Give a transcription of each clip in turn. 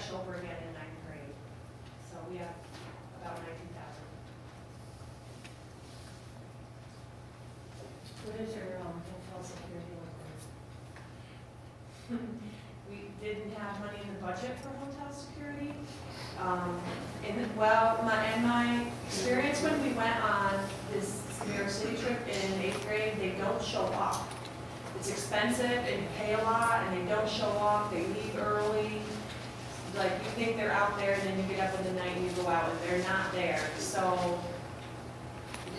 chauffeur again in 9th grade. So we have about 19,000. What is your hotel security like? We didn't have money in the budget for hotel security. In my experience when we went on this New York City trip in 8th grade, they don't show up. It's expensive and you pay a lot and they don't show up, they leave early. Like you think they're out there and then you get up in the night and you go out and they're not there. So,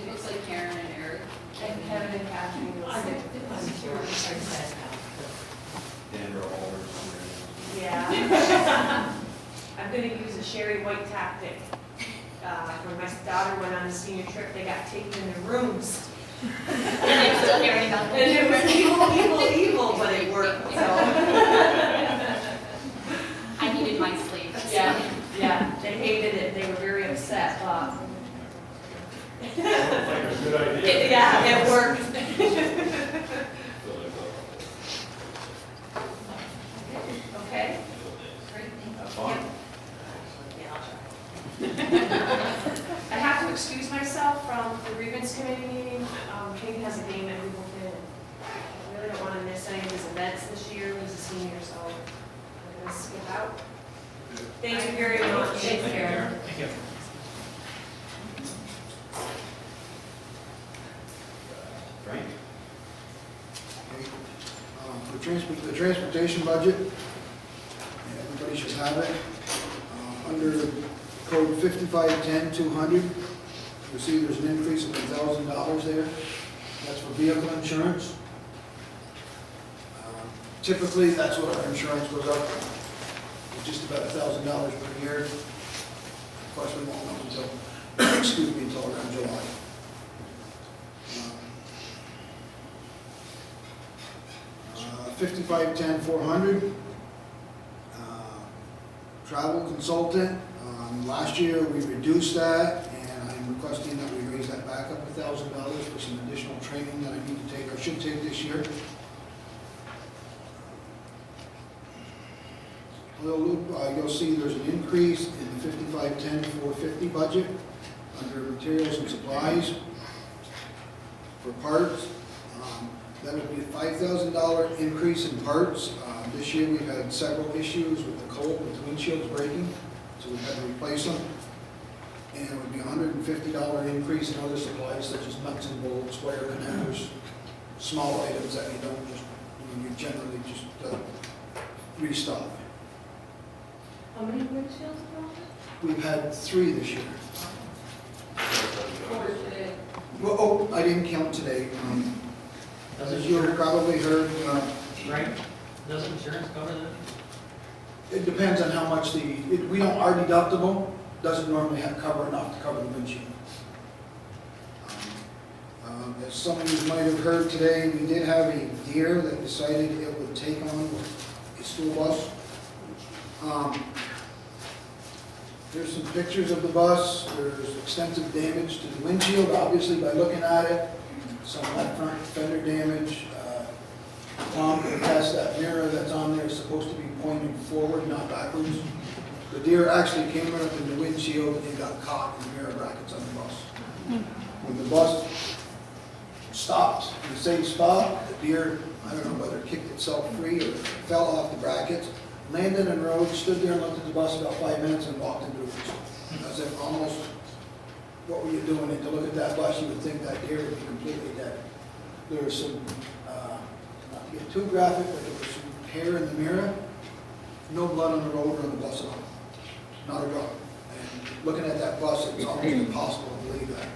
It looks like Karen and Eric. and Kevin and Kathy will I sit. think security starts that Dandruff all Yeah. I'm gonna use a Sherry White tactic. When my daughter went on the senior trip, they got taken in their rooms. And they're still hearing about And it was evil, but it worked, so. I needed my sleep. Yeah, they hated it, they were very upset, but. Like a good idea. Yeah, it worked. Okay? Have fun. Yeah, I'll try. I have to excuse myself from the grievance committee meeting. Katie has a game at Wimbledon. I really don't want to miss any of his events this year. He's a senior, so I'm going to skip out. Thank you very much. Thanks, Karen. Thank you. Frank? The transportation budget, everybody should have it. Under code 5510-200, you'll see there's an increase of $1,000 there. That's for vehicle insurance. Typically, that's what our insurance goes up, just about $1,000 per year. Of course, we won't know until, excuse me, until around July. 5510-400, travel consultant. Last year, we reduced that, and I'm requesting that we raise that back up $1,000 for some additional training that I need to take, or should take this year. You'll see there's an increase in the 5510-450 budget under materials and supplies for parts. That would be a $5,000 increase in parts. This year we've had several issues with the cold, with the windshields breaking, so we've had to replace them. And it would be a $150 increase in other supplies such as nuts and bolts, wire connectors, small items that you don't just, you generally just restock. How many windshields are We've had 3 this year. Or today. Well, oh, I didn't count today. As you probably heard, Right? Does insurance cover that? it depends on how much our deductible doesn't normally have cover enough to cover the windshield. As some of you might have heard today, we did have a deer that decided it would take on a school bus. There's some pictures of the bus. There's extensive damage to the windshield, obviously, by looking at it. Some left front fender damage. Tom can attest that mirror that's on there is supposed to be pointing forward, not backwards. The deer actually came up in the windshield and got caught in the mirror brackets on the bus. When the bus stopped in the same spot, the deer, I don't know whether it kicked itself free or fell off the brackets, landed in the road, stood there and looked at the bus about 5 minutes and walked into it. As if almost, what were you doing? And to look at that bus, you would think that deer would be completely dead. There was some, not to get too graphic, but there was some hair in the mirror. No blood on the road or on the bus at all. Not a drop. And looking at that bus, it's almost impossible to believe that.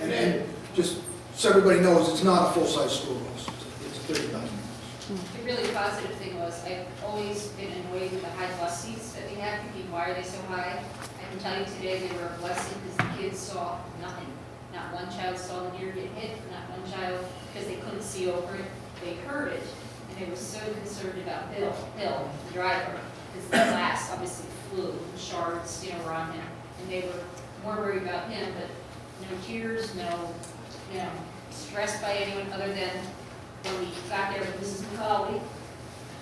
And just so everybody knows, it's not a full-size school bus. It's a 30,000 bus. The really positive thing was, I've always been annoyed with the high bus seats that they have, thinking, why are they so high? I can tell you today, they were a blessing because the kids saw nothing. Not one child saw the deer get hit, not one child, because they couldn't see over it, they heard it, and they were so concerned about Bill, the driver, because the glass obviously flew, shards, were on him, and they were more worried about him, but no tears, no, stressed by anyone other than when we got there with Mrs. McCauley,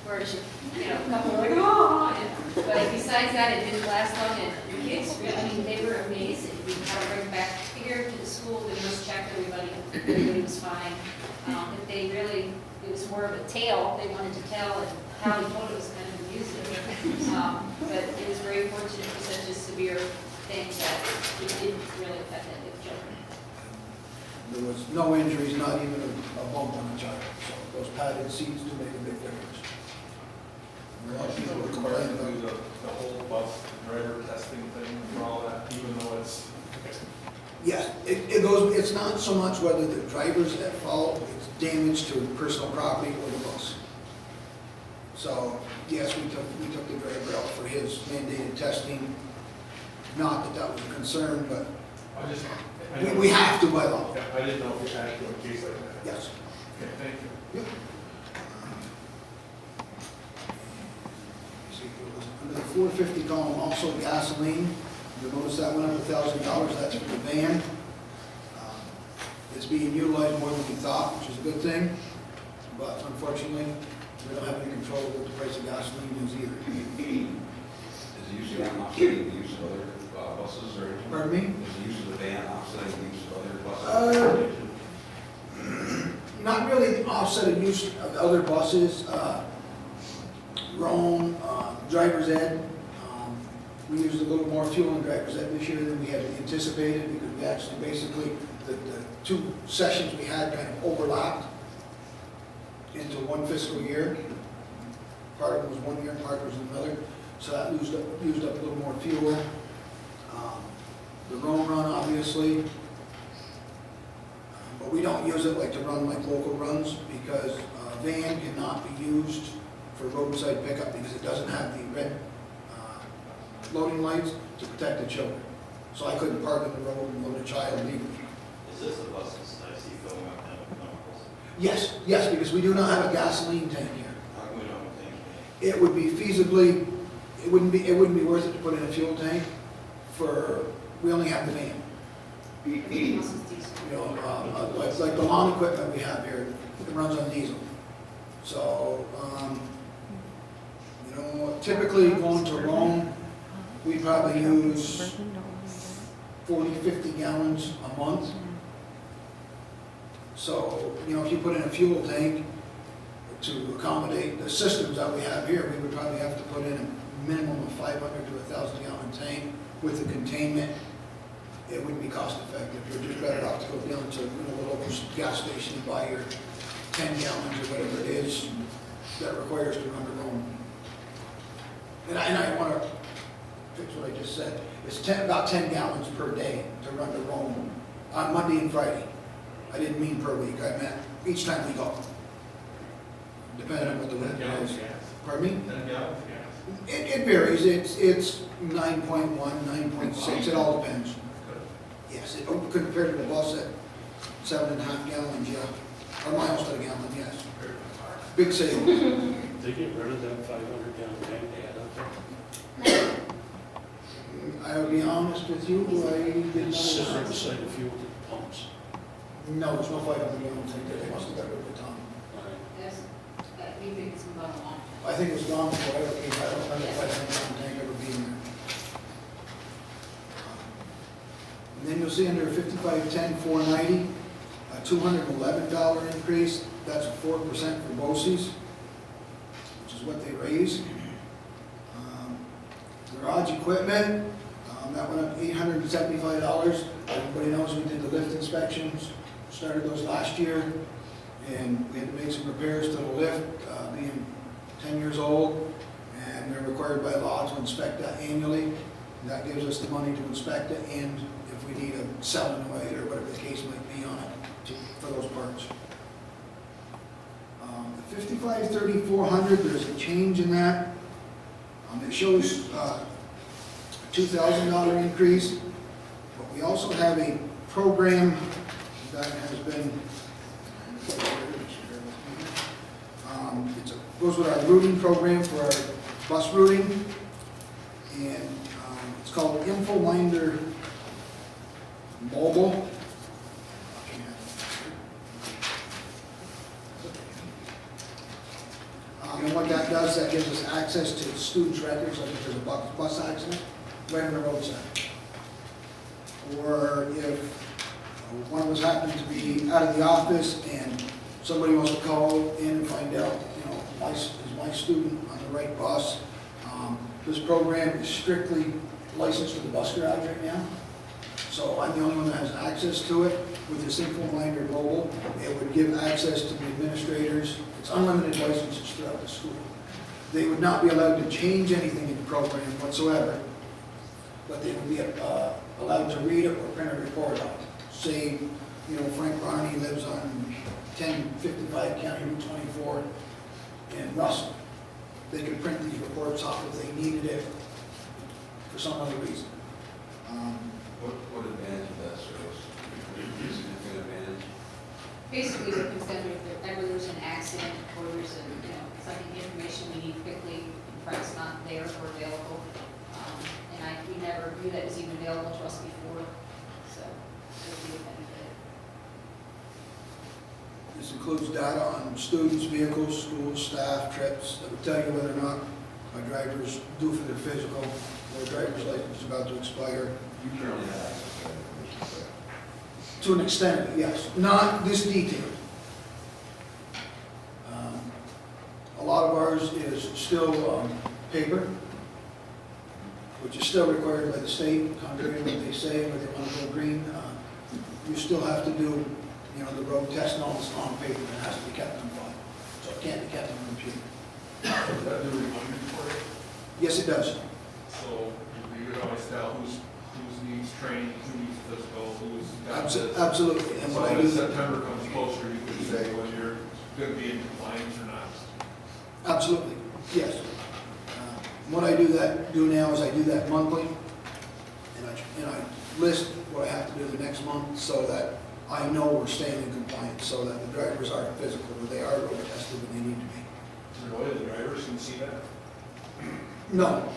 whereas, a couple were like, oh, but besides that, it didn't last long, and the kids, they were amazed, and we had to bring back here to the school, the nurse checked everybody was fine. But they really, it was more of a tale they wanted to tell, and how he told it was kind of amusing. But it was very fortunate for such a severe thing that it didn't really affect any of the children. There was no injuries, not even a bump on the child. So those padded seats do make a big difference. And a lot of people would Do complain about the whole bus driver testing thing for all that, even though it's, yes, it goes, it's not so much whether the driver's at fault, it's damage to personal property or the bus. So, yes, we took the driver out for his mandated testing. Not that that was a concern, but I just, we have to by law. Yeah, I didn't know if we had to in a case like that. Yes. Okay, thank you. See, it was under the 450 column, also gasoline. You'll notice that went up $1,000, that's for the van. It's being utilized more than we thought, which is a good thing. But unfortunately, we don't have any control of what the price of gasoline is either. Is it usually offsetting the use of other buses or anything? Pardon me? Is the use of the van offsetting the use of other buses? Not really offset of use of other buses. Rome, driver's ed. We used a little more fuel in driver's ed this year than we had anticipated because we actually basically, the two sessions we had kind of overlapped into one fiscal year. Part of it was 1 year, part was another. So that used up a little more fuel. The Rome run, obviously. But we don't use it like to run like local runs because a van cannot be used for roadside pickup because it doesn't have the red loading lights to protect the children. So I couldn't park on the road and load a child legally. Is this the buses I see filling up now with chemicals? Yes, because we do not have a gasoline tank here. How come we don't think? It would be feasibly, it wouldn't be worth it to put in a fuel tank for, we only have the van. You know, like the lawn equipment we have here, it runs on diesel. So, you know, typically going to Rome, we probably use 40, 50 gallons a month. So, you know, if you put in a fuel tank to accommodate the systems that we have here, we would probably have to put in a minimum of 500 to 1,000 gallon tank with the containment. It wouldn't be cost effective. You're just better off to go down to, you know, the local gas station and buy your 10 gallons or whatever it is that requires to run the Rome. And I want to fix what I just said. It's about 10 gallons per day to run the Rome on Monday and Friday. I didn't mean per week. I meant each time we go, depending on what the 10 wind gallons is. gas. Pardon me? 10 gallons gas. It varies. It's 9.1, 9.6. It all depends. Yes, compared to the bus at 7.5 gallons, yeah. Or miles to the gallon, yes. Big savings. They get rid of that 500 gallon tank they had up there. I'll be honest with you, I did Sit right not. beside the fuel pumps. No, there's no 500 gallon tank there. They must have got rid of the ton. Yes, we think it's about a long. I think it was gone before I ever came. I don't remember the 500 gallon tank ever being there. And then you'll see under 5510, 490, a $211 increase. That's a 4% for BOCES, which is what they raised. Garage equipment, that went up $875. Everybody knows we did the lift inspections, started those last year, and we had to make some repairs to the lift, being 10 years old, and they're required by law to inspect that annually. And that gives us the money to inspect it, and if we need a solenoid or whatever the case might be on it for those parts. The 5530-400, there's a change in that. It shows a $2,000 increase, but we also have a program that has been, goes with our routing program for our bus routing, and it's called InfoMinder Mobile. And what that does, that gives us access to students' records, like if there's a bus accident, right on the roadside. Or if one of us happens to be out of the office and somebody wants to call in and find out, is my student on the right bus? This program is strictly licensed for the bus garage right now. So I'm the only one that has access to it. With this InfoMinder mobile, it would give access to the administrators. It's unlimited licenses throughout the school. They would not be allowed to change anything in the program whatsoever, but they would be allowed to read it or print a report out. Say, Frank Barney lives on 1055 County Route 24 in Russell. They could print these reports off if they needed it for some other reason. What advantage of that service? Significant advantage? Basically, what comes down to if ever there's an accident or there's something, information we need quickly, and Frank's not there or available. And we never knew that was even available to us before, so it would be a benefit. This includes data on students, vehicles, schools, staff, trips, that would tell you whether or not my driver's due for their physical, or driver's license is about to expire. You currently have access to that information, To an extent, yes. Not this detailed. A lot of ours is still paper, which is still required by the state, contrary to what they say, where they want to go green. You still have to do, the road test and all this on paper, and it has to be kept on file. So it can't be kept on a computer. Does that do reminder for it? Yes, it does. So you could always tell who's needs training, who needs physical, who's got this. Absolutely. And So what I when do, September comes closer, you could say when you're going to be in compliance or not. absolutely, yes. What I do now is I do that monthly, and I list what I have to do the next month so that I know we're staying in compliance, so that the drivers are physical, or they are road tested when they need to be. Is there a way the drivers can see that? No,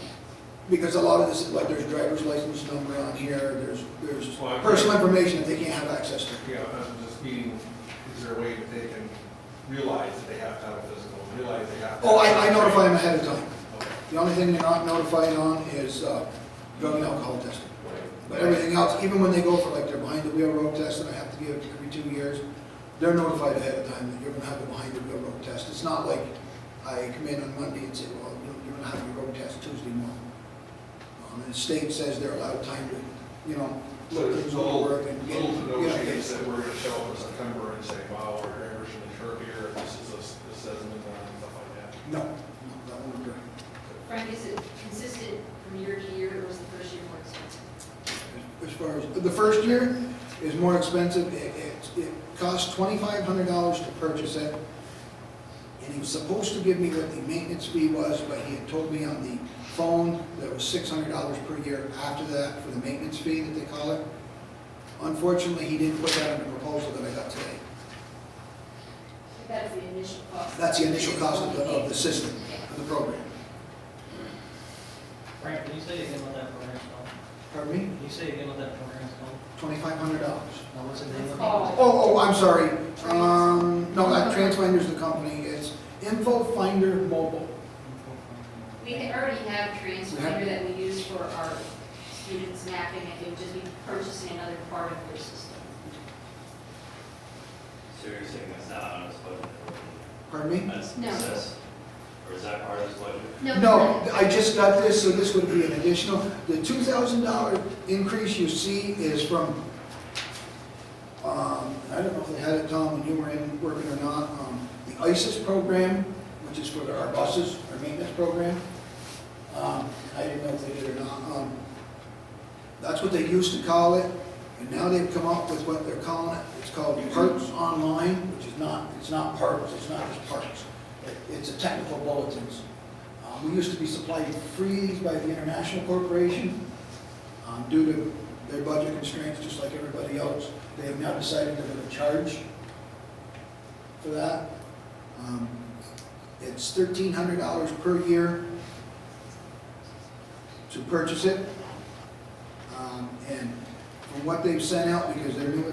because a lot of this, like there's driver's license number on here, there's Well, I- personal information that they can't have access to. Yeah, I'm just meaning, is there a way that they can realize that they have to have a physical, realize they have to? Oh, I notify them ahead of time. Okay. The only thing they're not notified on is drug and alcohol testing. Right. But everything else, even when they go for like their behind the wheel road test that I have to give every 2 years, they're notified ahead of time that you're gonna have a behind the wheel road test. It's not like I come in on Monday and say, well, you're gonna have your road test Tuesday morning. And the state says they're allowed time to, So look there's things little, over and get, little to no get chance that we're gonna show up in September and say, wow, our drivers should insure here, this hasn't been done, and stuff like that. No, that won't occur. Frank, is it consistent from year to year, or was the first year more expensive? As far as, the first year is more expensive. It cost $2,500 to purchase it. And he was supposed to give me what the maintenance fee was, but he had told me on the phone that it was $600 per year after that for the maintenance fee that they call it. Unfortunately, he didn't put that in the proposal that I got today. That's the initial cost. That's the initial cost of the system, of the program. Frank, can you say again what that program's called? Pardon me? Can you say again what that program's called? $2,500. Now, what's the name It's of it? called- Oh, I'm sorry. No, that TransFinder's the company. It's InfoFinder Mobile. We already have TransFinder that we use for our students mapping, and it would just be purchasing another part of their system. So you're saying that's not on this budget? Pardon me? That's, No. or is that part of this budget? No, I just got this, so this would be an additional. The $2,000 increase you see is from, I don't know if they had it, Tom, when you were in working or not, the ISIS program, which is for our buses, our maintenance program. I didn't know if they did or not. That's what they used to call it, and now they've come up with what they're calling it. It's called Parts Online, which is not, it's not parts, it's not just parts. It's a technical bulletins. We used to be supplied free by the International Corporation. Due to their budget constraints, just like everybody else, they have now decided they're going to charge for that. It's $1,300 per year to purchase it. And from what they've sent out, because they're new,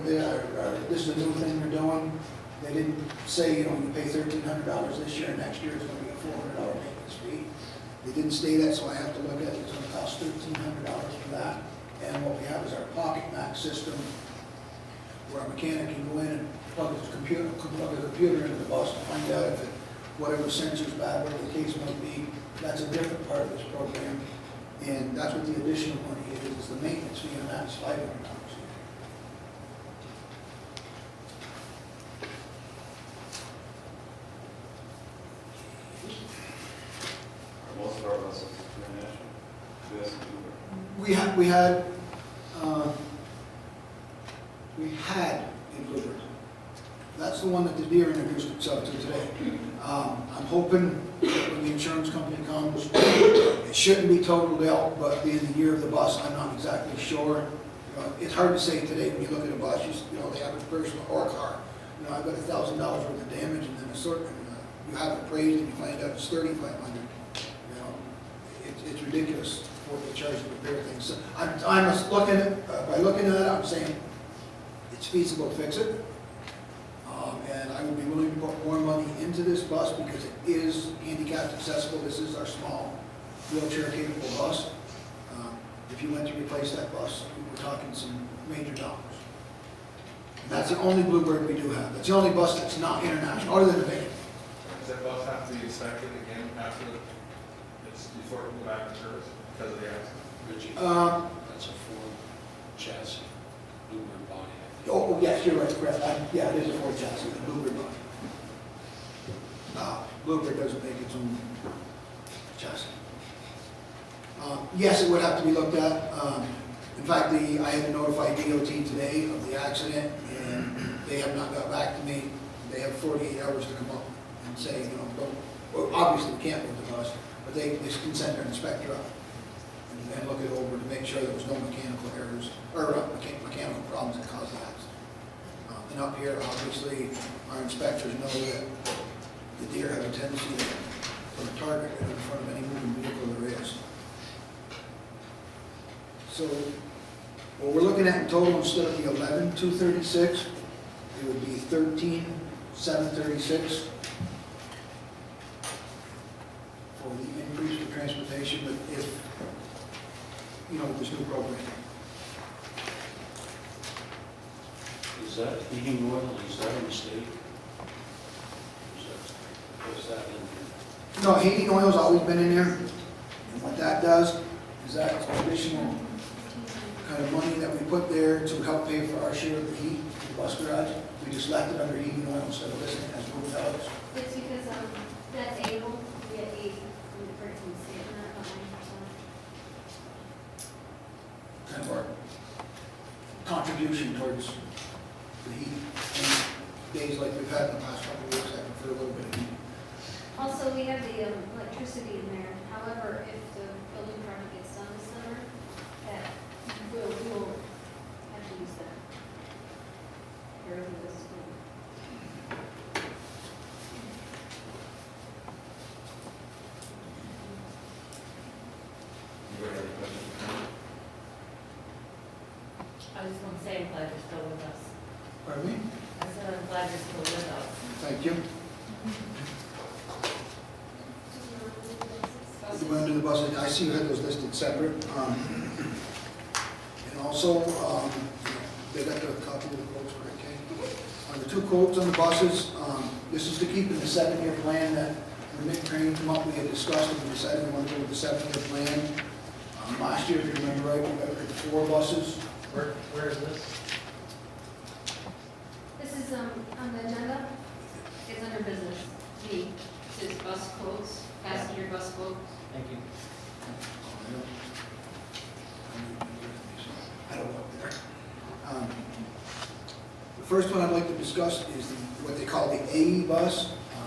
this is a new thing they're doing, They didn't say, you know, you pay $1,300 this year, and next year it's gonna be a $400 maintenance fee. They didn't state that, so I have to look at it, it's gonna cost $1,300 for that. And what we have is our Pocket Max system, where a mechanic can go in and plug a computer into the bus to find out if it, whatever sensor's bad, whatever the case might be. That's a different part of this program, and that's what the additional money is the maintenance fee, and that's $500. Are most of our buses international? US and Uber? We had in Bluebird. That's the one that the Deere introduced itself to today. I'm hoping that when the insurance company comes, it shouldn't be totaled out, but being the year of the bus, I'm not exactly sure. It's hard to say today when you look at a bus, you know, the average person or a car. You know, I've got $1,000 worth of damage, and then you have it appraised and you find out it's $3,500. You know, it's ridiculous what they charge to repair things. So I'm just looking at, by looking at it, I'm saying it's feasible to fix it. And I would be willing to put more money into this bus because it is handicapped accessible. This is our small wheelchair capable bus. If you went to replace that bus, we're talking some major dollars. And that's the only Bluebird we do have. That's the only bus that's not international, other than the big. Does that bus have to be inspected again after it's before it can go back to service because of the accident? Richie, Um, that's a Ford chassis, Bluebird body. I think. Oh, yes, you're right, Brett. Yeah, it is a Ford chassis, the Bluebird body. Bluebird doesn't make its own chassis. Yes, it would have to be looked at. In fact, I had to notify DOT today of the accident, and they have not got back to me. They have 48 hours to come up and say, you know, don't, well, obviously we can't move the bus, but they can send their inspector up and look it over to make sure there was no mechanical errors, or mechanical problems that caused the accident. And up here, obviously, our inspectors know that the deer have a tendency to put a target right in front of any moving vehicle there is. So what we're looking at in total, instead of the 11,236, it would be 13,736 for the increase for transportation, but if, you know, this new program. Is that heating oil, is that a mistake? Is that in No, heating oil's always been in there. And what that does is that's additional kind of money that we put there to help pay for our share of the heat in the bus garage. We just left it under heating oil instead of listing it as $1,000. It's because, that's able, we get aid from the person saving that about 90%. Kind of our contribution towards the heat. And days like we've had in the past couple of weeks, I prefer a little bit of heat. Also, we have the electricity in there. However, if the building project gets done this summer, that we will have to use that. Everything goes to You got any questions? I just want to say I'm glad you're still with us. Pardon me? I said I'm glad you're still with us. Thank you. You want to do the buses? I see you had those listed separate. And also, they got the copy of the quotes, correct, Kate? On the two quotes on the buses, this is to keep in the 7-year plan that when Mick Crane came up, we had discussed and we decided we want to go with the 7-year plan. Last year, if you remember right, we got rid of 4 buses. Where is this? This is, on the agenda. It's under business. B, it says bus quotes, passenger bus quotes. Thank you. I don't know up there. The first one I'd like to discuss is what they call the AE bus. I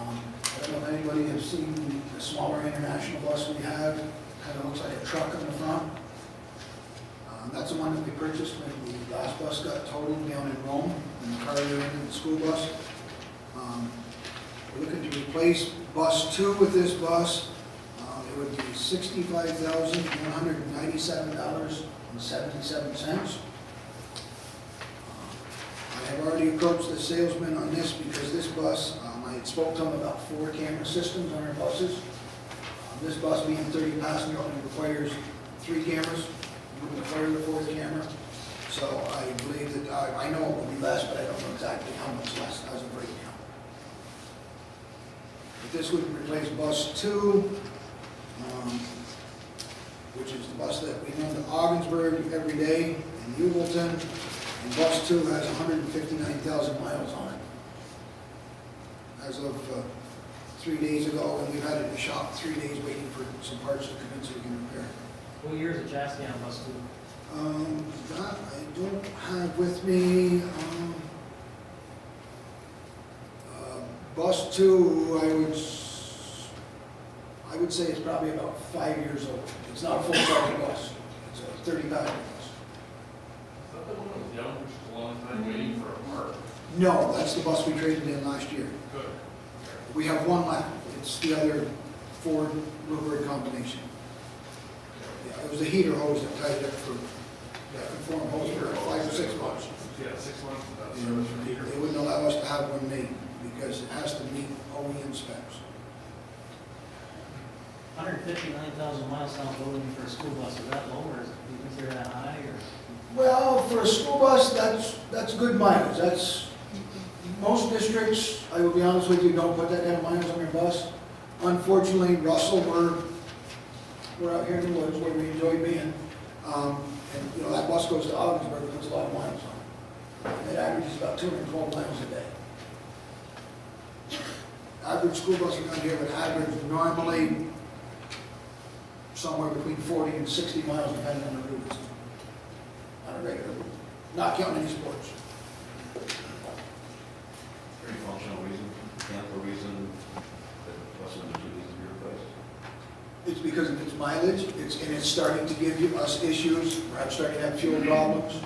don't know if anybody has seen the smaller international bus we have. Kind of looks like a truck on the front. That's the one that we purchased when the last bus got totaled down in Rome, and the car ran into the school bus. We're looking to replace bus 2 with this bus. It would be $65,197.77. I have already approached the salesman on this because this bus, I had spoke to him about 4 camera systems on our buses. This bus being 30 passenger only requires 3 cameras, wouldn't require the 4th camera. So I believe that, I know it will be less, but I don't know exactly how much less as of right now. But this would replace bus 2, which is the bus that we run to Ogdensburg every day in Hubleton. And bus 2 has 159,000 miles on it. As of 3 days ago, and we've had it in the shop 3 days waiting for some parts to come in so we can repair it. What year is the chassis on bus 2? That I don't have with me. Bus 2, I would say it's probably about 5 years old. It's not a full-size bus. It's a 30-passenger bus. Is that the one that was young, which is a long time waiting for a part? No, that's the bus we traded in last year. Good. We have one left. It's the other Ford Bluebird combination. Yeah, it was the heater hose that tied it up for, that conform hose for 5 or 6 months. Yeah, 6 months without And service or heater. they wouldn't allow us to have one made because it has to meet OEM specs. 159,000 miles sounds low to me for a school bus. Is that low, or is it, do you consider that high, or? Well, for a school bus, that's good mileage. That's, most districts, I will be honest with you, don't put that kind of mileage on their bus. Unfortunately, Russell, we're out here in the woods where we enjoy being. And, you know, that bus goes to Ogdensburg, puts a lot of miles on it. And it averages about 212 miles a day. Average school bus around here would average normally somewhere between 40 and 60 miles depending on the route it's on a regular route, not counting any sports. Any functional reason, mechanical reason that busing needs to be replaced? It's because of its mileage, and it's starting to give us issues, we're starting to have fuel problems.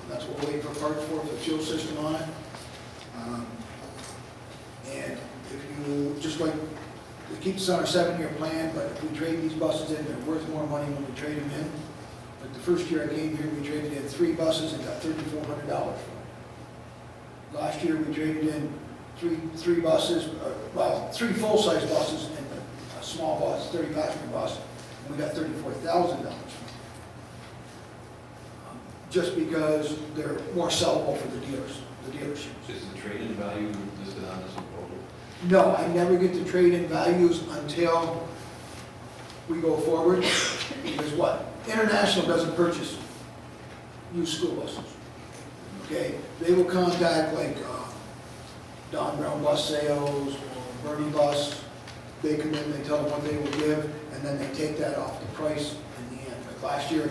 That's what we're waiting for parts for the fuel system on it. And if you, just like, it keeps us on our 7-year plan, but if we trade these buses in, they're worth more money when we trade them in. But the first year I came here, we traded in 3 buses and got $3,400 for them. Last year, we traded in three buses, 3 full-size buses and a small bus, 30-passenger bus, and we got $34,000 for them. Just because they're more sellable for the dealerships. Is the trade-in value listed on this proposal? No, I never get to trade in values until we go forward, because what? International doesn't purchase used school buses. Okay, they will contact like Don Brown Bus Sales or Bernie Bus. They come in, they tell them what they will give, and then they take that off the price in the end. Like last year,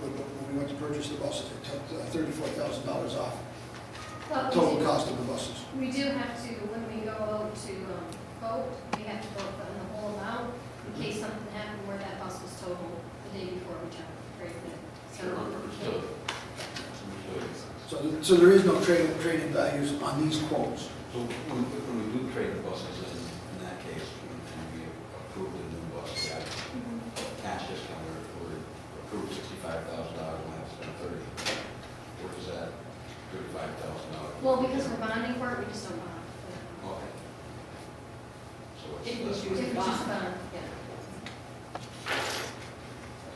when we went to purchase the buses, it took $34,000 off Well, the total cost of the buses. we do have to, when we go out to vote, we have to vote on the whole amount in case something happened where that bus was totaled the day before we traded it. Sure, understood. Understood. So there is no trade-in values on these quotes. So when we do trade the buses in that case, when we approve the new bus, we got cash discount, we're approved $65,000, we have to spend 30. Where is that $35,000? Well, because we're bonding for it, we just don't bond. Okay. So If it's we less. choose If we just bond, yeah.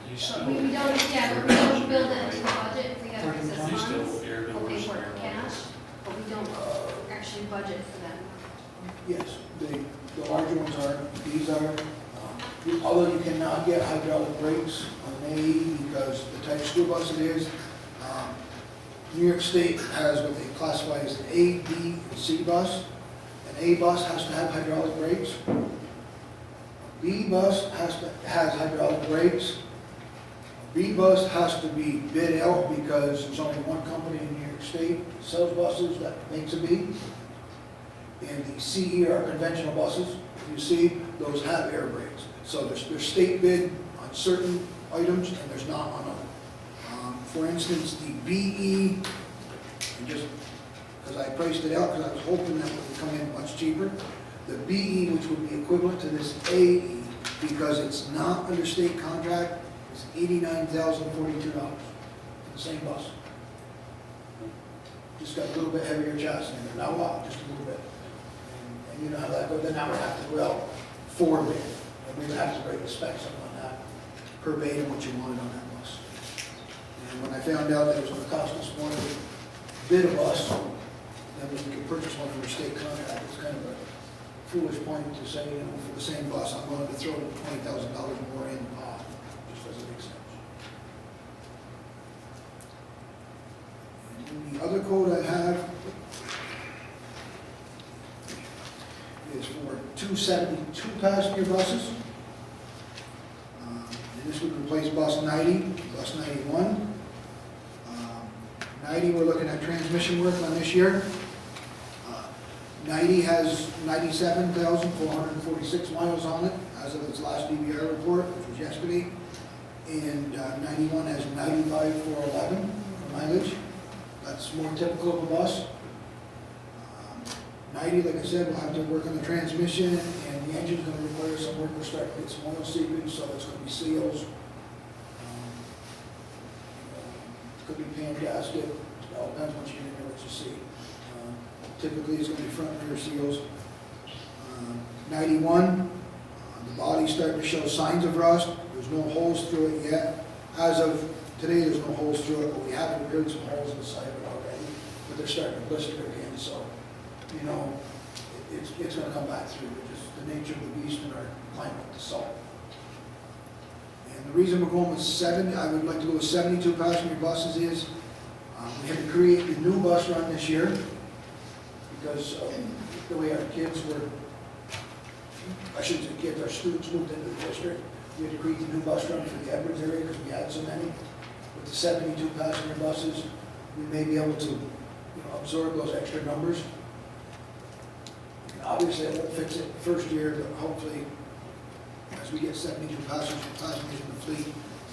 You But still, we don't, yeah, but we don't build it into the budget if we have excess you still funds. air We'll doors pay for it and in air cash, but we don't actually budget for that. Yes, the larger ones are, these are, although you cannot get hydraulic brakes on an AE because the type of school bus it is. New York State has what they classify as an A, B, and C bus. An A bus has to have hydraulic brakes. A B bus has hydraulic brakes. A B bus has to be bid out because there's only one company in New York State that sells buses that makes a B. And the CE are conventional buses. You see, those have air brakes. So there's state bid on certain items and there's not on others. For instance, the BE, and just because I priced it out because I was hoping that would come in much cheaper, the BE, which would be equivalent to this AE, because it's not under state contract, is $89,042 for the same bus. just got a little bit heavier chassis in there, not a lot, just a little bit. And you know how that goes, then I would have to go out for bid, and we would have to break the specs up on that, per bid and what you wanted on that bus. And when I found out that it was gonna cost us more to bid a bus, than we could purchase one under state contract, it's kind of a foolish point to say, you know, for the same bus, I'm willing to throw $20,000 more in the pot, just doesn't make sense. And the other quote I have is for 272 passenger buses. And this would replace bus 90, bus 91. 90, we're looking at transmission work on this year. 90 has 97,446 miles on it as of its last DVR report, which was yesterday. And 91 has 95,411 for mileage. That's more typical of a bus. 90, like I said, we'll have to work on the transmission, and the engine's going to require some work. We're starting to get some oil seepage, so it's going to be seals. Could be pan gasket, it all depends what you get in there, what you see. Typically, it's going to be front and rear seals. 91, the body's starting to show signs of rust. There's no holes through it yet. As of today, there's no holes through it, but we have repaired some holes in the side of it already. But they're starting to blister again, so, you know, it's going to come back through. It's just the nature of the beast and our climate, the salt. And the reason we're going with 70, I would like to go with 72 passenger buses is, we had to create the new bus run this year because of the way our kids were, I shouldn't say kids, our students moved into the district. We had to create the new bus run for the Edwards area because we had so many. With the 72 passenger buses, we may be able to, you know, absorb those extra numbers. And obviously, it won't fix it the first year, but hopefully, as we get 72 passengers in the fleet,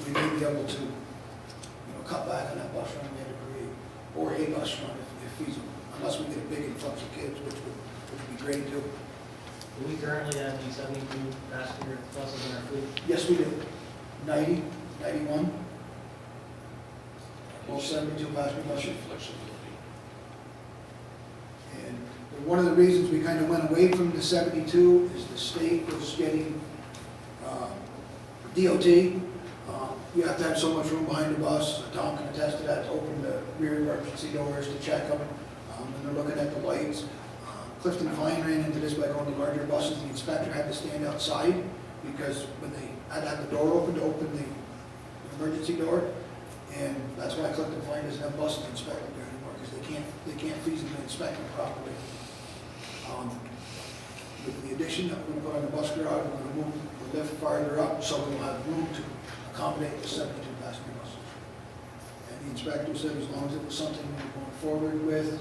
we may be able to, you know, cut back on that bus run we had to create, or a bus run if feasible, unless we get a big influx of kids, which would be great too. Do we currently have any 72 passenger buses in our fleet? Yes, we do. 90, 91. All 72 passenger buses. Flexibility. And one of the reasons we kind of went away from the 72 is the state was getting DOT. You have to have so much room behind the bus. Tom can attest to that, to open the rear emergency doors, to check them. And they're looking at the lights. Clifton Fine ran into this by going to larger buses. The inspector had to stand outside because when they had to have the door open to open the emergency door. And that's why Clifton Fine doesn't have buses inspected there anymore, because they can't feasibly inspect them properly. With the addition that we're going to put on the bus garage, we're going to move the lift farther up so we'll have room to accommodate the 72 passenger buses. And the inspector said as long as it was something we were going forward with,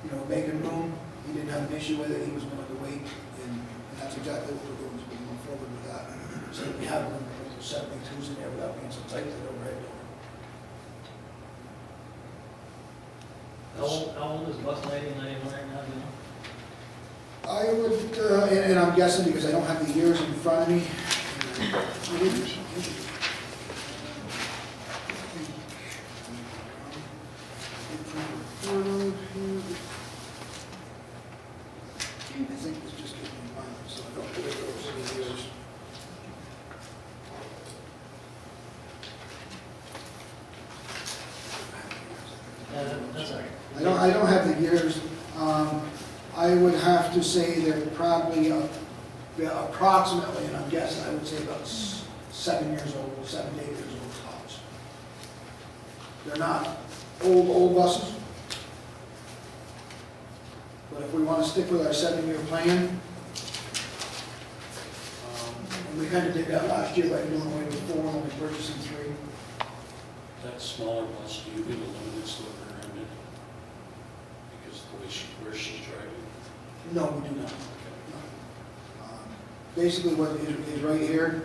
you know, making room, he didn't have an issue with it, he was willing to wait, and that's exactly what we're doing, is we're going forward with that. So that we have room to put those 72s in there without being so tight to the overhead door. How old is bus 90 and 91 right now, do you know? I would, and I'm guessing because I don't have the years in front of me. I think it's just getting in mind, so I don't really know the years. That's all right. I don't have the years. I would have to say they're probably approximately, and I'm guessing, I would say about 7 years old, 7 to 8 years old tops. They're not old buses. But if we want to stick with our 7-year plan, and we kind of did that last year by doing away with 4 and only purchasing 3. That smaller bus, do you get a limited slipper in it? Because the way where she's driving? No, we do not. No. Basically, what is right here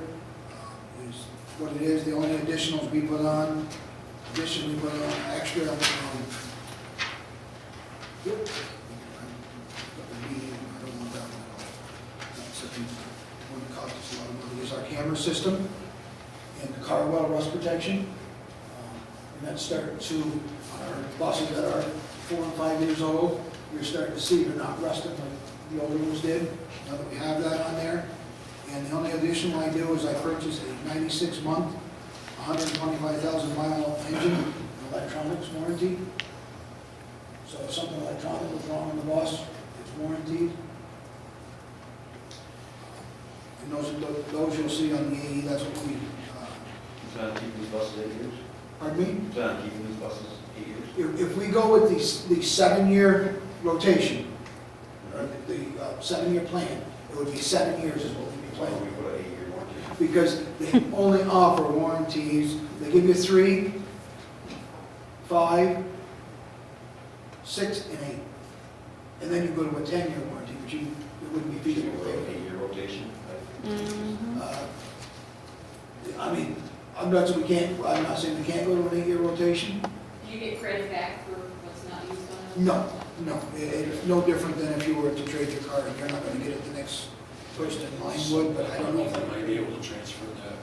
is what it is. The only additionals we put on, additionally put on extra. I don't want that one at all. That's one that costs us a lot of money. Is our camera system and the car well rust protection. And that's starting to, on our buses that are 4 and 5 years old, you're starting to see they're not rusting like the older ones did, now that we have that on there. And the only addition I do is I purchase a 96-month, 125,000 mile engine, and electronics warranty. So if something electronic was wrong on the bus, it's warranted. And those you'll see on the AE, that's what we, You plan on keeping these buses 8 years? pardon me? You plan on keeping these buses 8 years? If we go with the 7-year rotation, or the 7-year plan, it would be 7 years is what we'd be Why don't planning. we put an 8-year warranty? Because they only offer warranties, they give you 3, 5, 6, and 8. And then you go to a 10-year warranty, which it wouldn't be So feasible. we're an 8-year rotation? I mean, I'm not saying we can't go to an 8-year rotation. Do you get credit back for what's not used on it? No, it's no different than if you were to trade your car, you're not gonna get it the next person in line would, but I don't know if You might be able to transfer that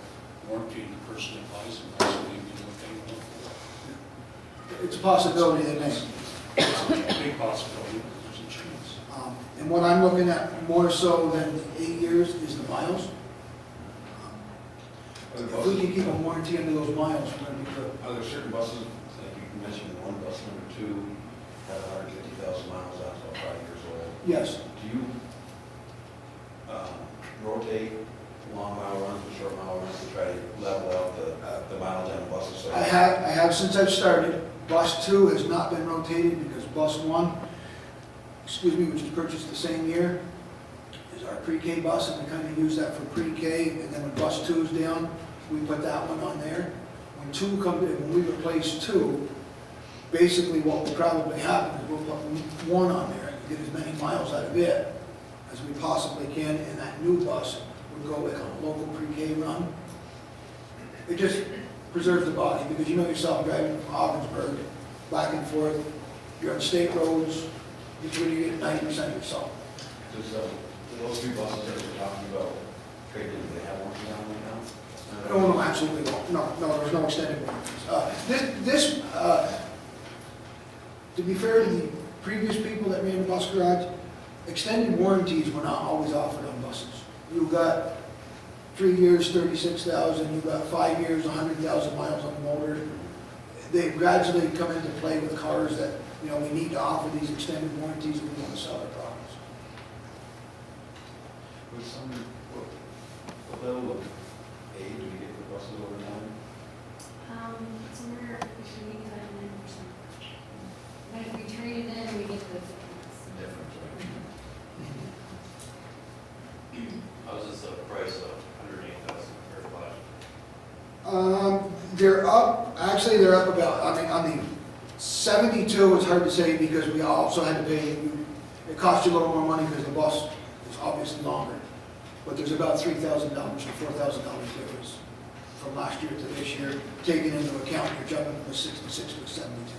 warranty to the person that buys it, possibly you can look at it. it's a possibility they may. It's a big possibility, but there's a chance. And what I'm looking at more so than 8 years is the miles. If we can keep a warranty under those miles, we're gonna be good. Are there certain buses, like you mentioned, one bus, number 2, have 150,000 miles on, so 5 years old? Yes, Do you rotate long mile runs and short mile runs to try to level out the mileage on the buses? So I have since I've started. Bus 2 has not been rotated because bus 1, which was purchased the same year, is our pre-K bus, and we kind of use that for pre-K, and then when bus 2 is down, we put that one on there. When 2 comes in, when we replace 2, basically what will probably happen is we'll put 1 on there and get as many miles out of it as we possibly can, and that new bus would go like on a local pre-K run. It just preserves the body, because you know yourself, driving from Augsburg back and forth, you're on state roads, it's where you get 90% of yourself. do those 3 buses that we're talking about, trading, do they have warranty on them now? No, absolutely not. No, there's no extended warranties. To be fair to the previous people that ran the bus garage, extended warranties were not always offered on buses. You got 3 years, 36,000, you got 5 years, 100,000 miles on the motor. They gradually come into play with cars that, you know, we need to offer these extended warranties if we want to sell our products. With some, what level of age do we get for buses over time? Somewhere between 85 and 90%. But if we trade it in, we get the difference. Difference, right? How's this price of 108,000 for flash? They're up, actually, they're up about, I mean, on the 72, it's hard to say because we also had to pay, it cost you a little more money because the bus is obviously longer. But there's about $3,000 to $4,000 difference from last year to this year, taking into account you're jumping from 66 to 72.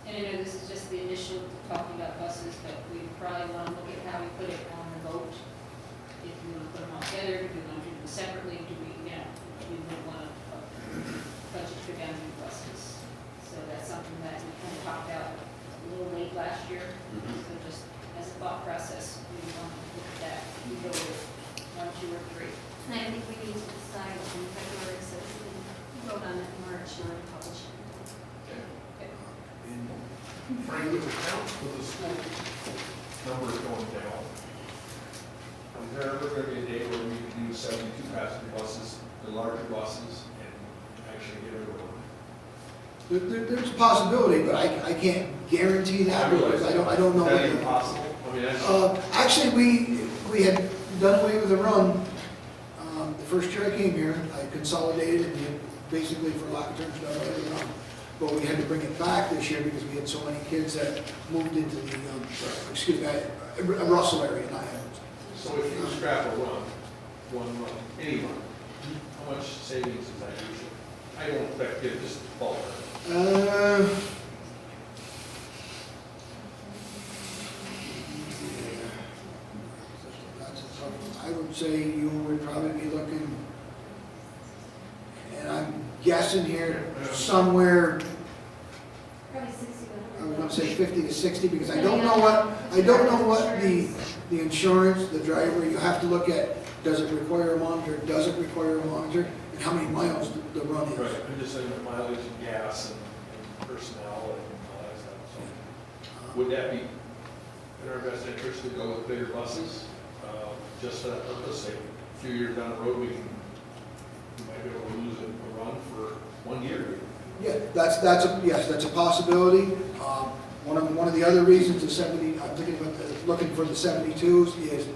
And I know this is just the initial talking about buses, but we probably want to look at how we put it on the vote. If we want to put them all together, do we want to do them separately, do we, you know, we would want to budget for down new buses. So that's something that we kind of talked about a little late last year. So just as a thought process, we want to look at that. We go with 1, 2, or 3. And I think we need to decide in February, so we can vote on it in March, not publish it. Frank, with the count for the school numbers going down, is there ever going to be a day where we can use 72 passenger buses, the larger buses, and actually get rid of them? There's a possibility, but I can't guarantee that because I don't know. Is that even possible? I mean, that's. Actually, we had done away with the run. The first year I came here, I consolidated and we had basically, for lack of terms, done away with the run. But we had to bring it back this year because we had so many kids that moved into the, Russell area, not Evans. So if you scrap a run, one run, any run, how much savings is that usually? I don't expect it, just ballpark. I would say you would probably be looking, and I'm guessing here, somewhere 50 to 60, because I don't know what the insurance, the driver, you have to look at, does it require a monitor, does it require a monitor, and how many miles the run is. Right, I'm just saying the mileage and gas and personnel and all that stuff, so. Would that be in our best interest to go with bigger buses, just for that purpose? Say, a few years down the road, we might be able to lose a run for 1 year. Yeah, that's a possibility. One of the other reasons the 70, I'm thinking about looking for the 72s is,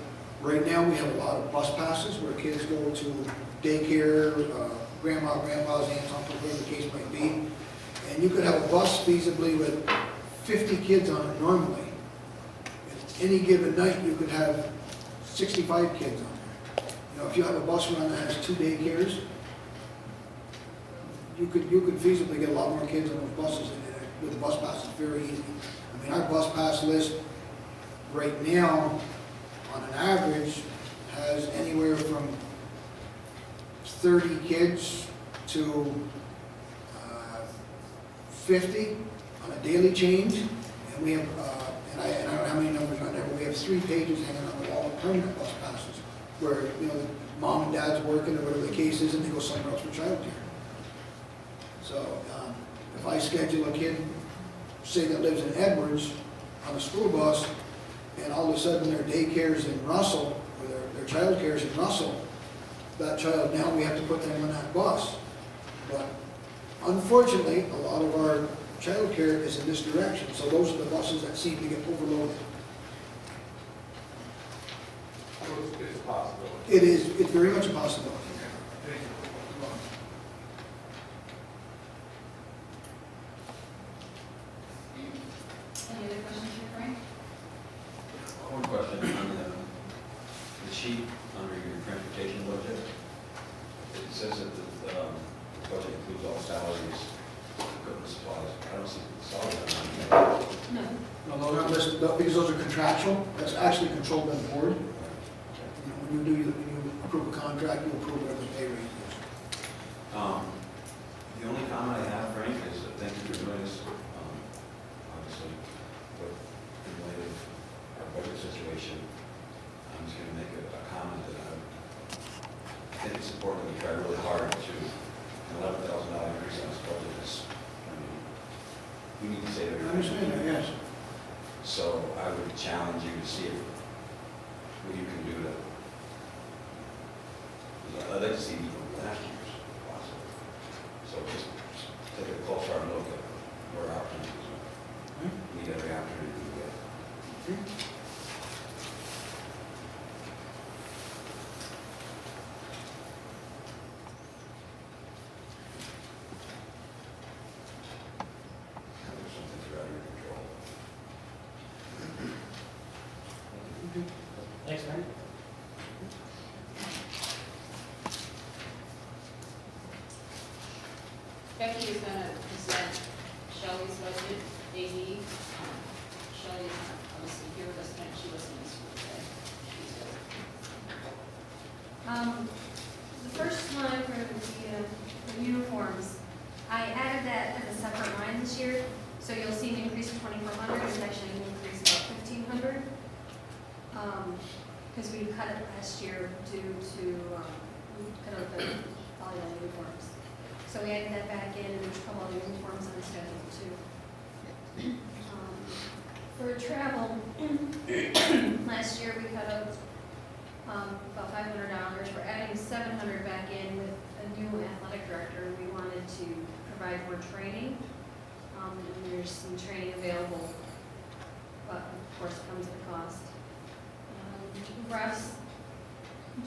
right now we have a lot of bus passes where kids go to daycare, grandma, grandpa's, aunt's, uncle, whatever the case might be. And you could have a bus feasibly with 50 kids on it normally. At any given night, you could have 65 kids on there. You know, if you have a bus run that has 2 daycares, you could feasibly get a lot more kids on those buses with the bus pass. It's very easy. I mean, our bus pass list right now, on an average, has anywhere from 30 kids to 50 on a daily change. And we have, and I don't know how many numbers on there, but we have 3 pages hanging on the wall of permanent bus passes, where, you know, mom and dad's working or whatever the case is, and they go somewhere else for childcare. So if I schedule a kid, say that lives in Edwards, on a school bus, and all of a sudden their daycare's in Russell, or their childcare's in Russell, that child, now we have to put them on that bus. But unfortunately, a lot of our childcare is in this direction, so those are the buses that seem to get overloaded. So it's a possibility. It's very much a possibility. Thank you. Any other questions for Frank? One question on the sheet under your transportation budget. It says that the budget includes all salaries, equipment, supplies. I don't see salaries on there. No. No, those aren't listed, because those are contractual, that's actually controlled by the board. You know, when you approve a contract, you approve whatever the pay rate is. The only comment I have, Frank, is that thank you for doing this, obviously, but in light of our budget situation, I'm just going to make a comment that I think it's important that we try really hard to, an $11,000 increase on this budget is, I mean, we need to save I everything. understand that, yes. So I would challenge you to see what you can do to, I'd like to see even last year's possible. So just take a close hard look at where our opportunities are. We need every opportunity we get. There's something that's out of your control. Thanks, Frank. Becky is going to present Shelley's budget, AD. Shelley's not obviously here with us tonight, she wasn't in school today. The first line for the uniforms, I added that as a separate line this year, so you'll see an increase of 2,400, it's actually an increase of 1,500. Because we cut it last year due to, we cut out the volleyball uniforms. So we added that back in, and there's a couple other uniforms on the schedule too. For travel, last year we cut out about $500. We're adding $700 back in with a new athletic director. We wanted to provide more training. And there's some training available, but of course it comes at a cost. Refs,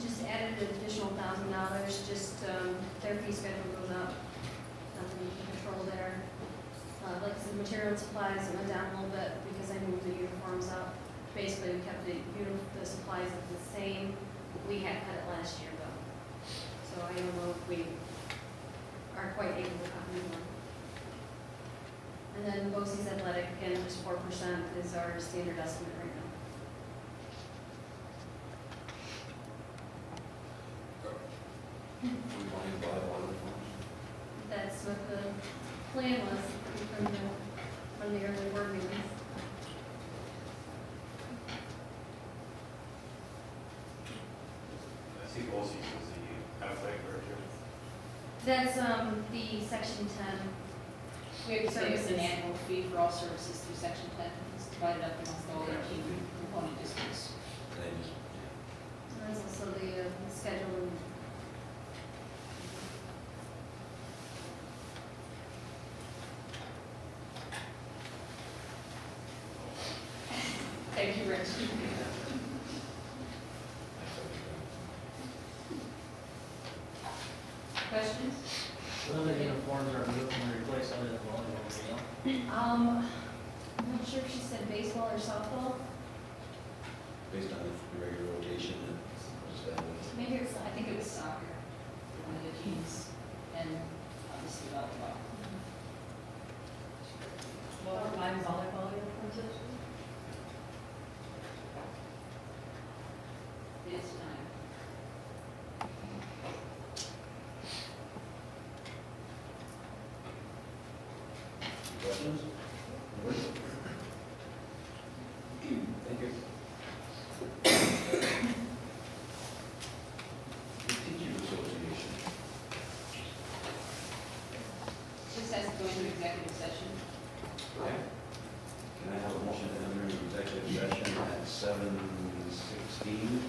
just added an additional $1,000, just their fee schedule goes up, nothing to control there. Like some material supplies, it went down a little bit because I moved the uniforms up. Basically, we kept the supplies the same. We had cut it last year though. So I don't know if we are quite able to cut more. And then BOCES athletic, again, just 4% is our standard estimate right now. We want to buy one of them. That's what the plan was from the early board meetings. BOCES is the athletic director. That's, the section 10. We have to pay us an Services. annual fee for all services through section 10. It's divided up amongst all 18 component districts. And they just, And there's also the schedule. Thank you, Rich. that's what Questions? What other uniforms are we looking to replace other than volleyball, you know? I'm not sure if she said baseball or softball. based on the regular rotation and just that. Maybe it's, I think it was soccer, one of the teams, and obviously volleyball. What were my volleyball uniforms? It is time. Questions? Thank you. The Teachers Association. Just has to go into executive session. Okay. Can I have a motion to enter into executive session at 7:16?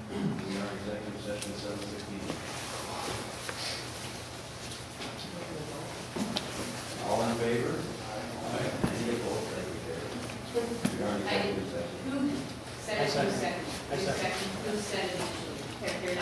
We are in executive session at 7:16. All in favor? Aye. Any opposed? Thank you, Terry. We are in executive session. Who said it, who seconded? I Who second. seconded? Who said it initially? Okay, here, now,